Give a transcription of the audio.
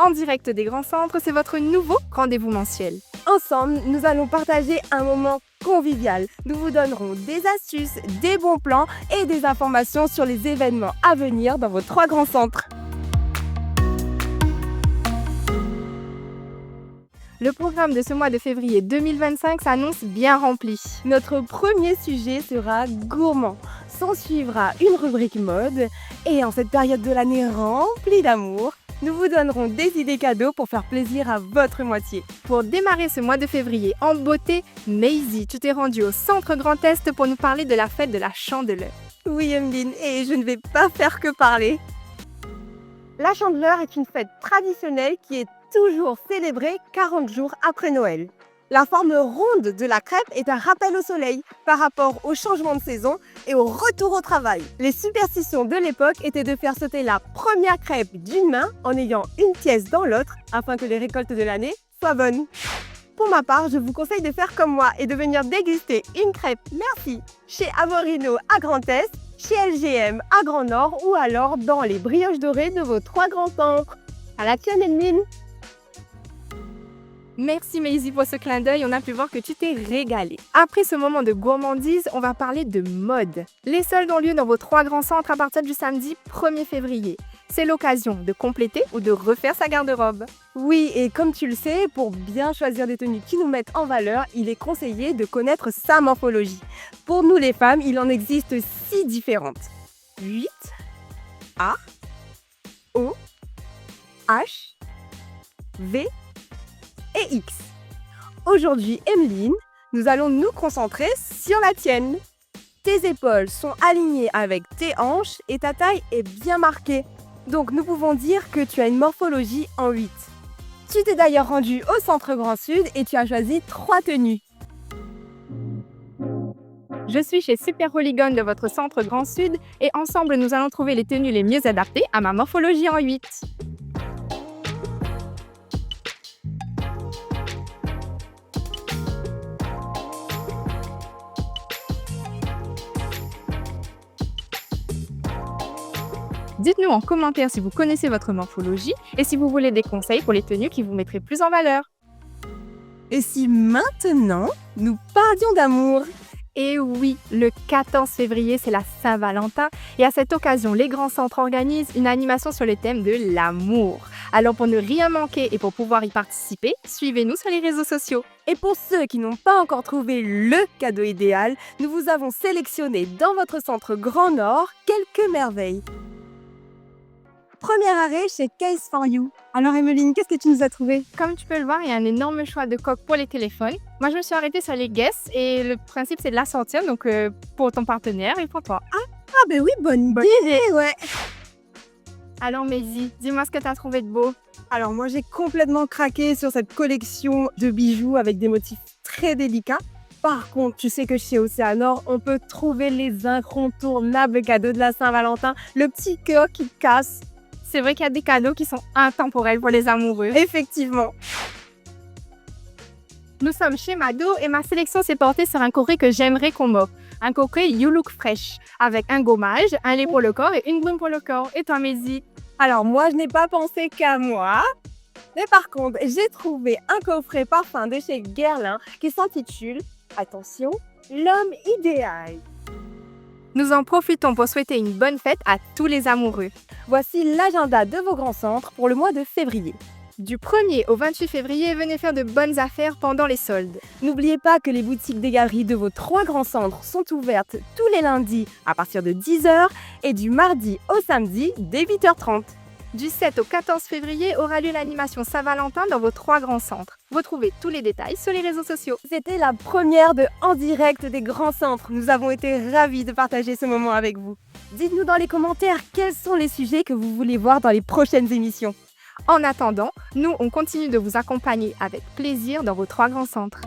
En direct des grands centres, c'est votre nouveau rendez-vous mensuel. Ensemble, nous allons partager un moment convivial. Nous vous donnerons des astuces, des bons plans et des informations sur les événements à venir dans vos 3 grands centres. Le programme de ce mois de février 2025 s'annonce bien rempli. Notre premier sujet sera gourmand. S'en suivra une rubrique mode et en cette période de l'année remplie d'amour, nous vous donnerons des idées cadeaux pour faire plaisir à votre moitié. Pour démarrer ce mois de février en beauté, Maisie, tu t'es rendue au Centre Grand Est pour nous parler de la fête de la Chandeleur. Oui, Emeline, et je ne vais pas faire que parler. La Chandeleur est une fête traditionnelle qui est toujours célébrée 40 jours après Noël. La forme ronde de la crêpe est un rappel au soleil par rapport au changement de saison et au retour au travail. Les superstitions de l'époque étaient de faire sauter la première crêpe d'une main en ayant une pièce dans l'autre afin que les récoltes de l'année soient bonnes. Pour ma part, je vous conseille de faire comme moi et de venir déguster une crêpe Merci chez Amorino à Grand Est, chez LGM à Grand Nord ou alors dans les brioches dorées de vos 3 grands centres. À la tienne, Emeline! Merci Maisie pour ce clin d'œil, on a pu voir que tu t'es régalée. Après ce moment de gourmandise, on va parler de mode. Les soldes ont lieu dans vos 3 grands centres à partir du samedi 1er février. C'est l'occasion de compléter ou de refaire sa garde-robe. Oui, et comme tu le sais, pour bien choisir des tenues qui nous mettent en valeur, il est conseillé de connaître sa morphologie. Pour nous les femmes, il en existe 6 différentes. 8, A, O, H, V et X. Aujourd'hui, Emeline, nous allons nous concentrer sur la tienne. Tes épaules sont alignées avec tes hanches et ta taille est bien marquée. Donc nous pouvons dire que tu as une morphologie en 8. Tu t'es d'ailleurs rendu au Centre Grand Sud et tu as choisi 3 tenues. Je suis chez Super Hooligan de votre Centre Grand Sud et ensemble nous allons trouver les tenues les mieux adaptées à ma morphologie en 8. Dites-nous en commentaire si vous connaissez votre morphologie et si vous voulez des conseils pour les tenues qui vous mettraient plus en valeur. Et si maintenant, nous parlions d'amour? Et oui, le 14 février, c'est la Saint-Valentin et à cette occasion, les grands centres organisent une animation sur le thème de l'amour. Alors pour ne rien manquer et pour pouvoir y participer, suivez-nous sur les réseaux sociaux. Et pour ceux qui n'ont pas encore trouvé le cadeau idéal, nous vous avons sélectionné dans votre centre Grand Nord quelques merveilles. Premier arrêt chez Case for You. Alors Emeline, qu'est-ce que tu nous as trouvé? Comme tu peux le voir, il y a un énorme choix de coques pour les téléphones. Moi, je me suis arrêtée sur les Guess et le principe, c'est de l'assortir, donc pour ton partenaire et pour toi. Ah ben oui, bonne idée, ouais. Alors Maisie, dis-moi ce que tu as trouvé de beau. Alors moi, j'ai complètement craqué sur cette collection de bijoux avec des motifs très délicats. Par contre, tu sais que chez Océanor, on peut trouver les incontournables cadeaux de la Saint-Valentin, le petit cœur qui casse. C'est vrai qu'il y a des cadeaux qui sont intemporels pour les amoureux. Effectivement. Nous sommes chez Mado et ma sélection s'est portée sur un coquet que j'aimerais qu'on m'offre. Un coquet You Look Fresh, avec un gommage, un lait pour le corps et une brume pour le corps. Et toi, Maisie? Alors moi, je n'ai pas pensé qu'à moi. Mais par contre, j'ai trouvé un coffret parfum de chez Guerlain qui s'intitule, attention, l'homme idéal. Nous en profitons pour souhaiter une bonne fête à tous les amoureux. Voici l'agenda de vos grands centres pour le mois de février. Du 1er au 28 février, venez faire de bonnes affaires pendant les soldes. N'oubliez pas que les boutiques des galeries de vos 3 grands centres sont ouvertes tous les lundis à partir de 10h et du mardi au samedi dès 8h30. Du 7 au 14 février aura lieu l'animation Saint-Valentin dans vos 3 grands centres. Retrouvez tous les détails sur les réseaux sociaux. C'était la première de En Direct des grands centres. Nous avons été ravis de partager ce moment avec vous. Dites-nous dans les commentaires quels sont les sujets que vous voulez voir dans les prochaines émissions. En attendant, nous, on continue de vous accompagner avec plaisir dans vos 3 grands centres.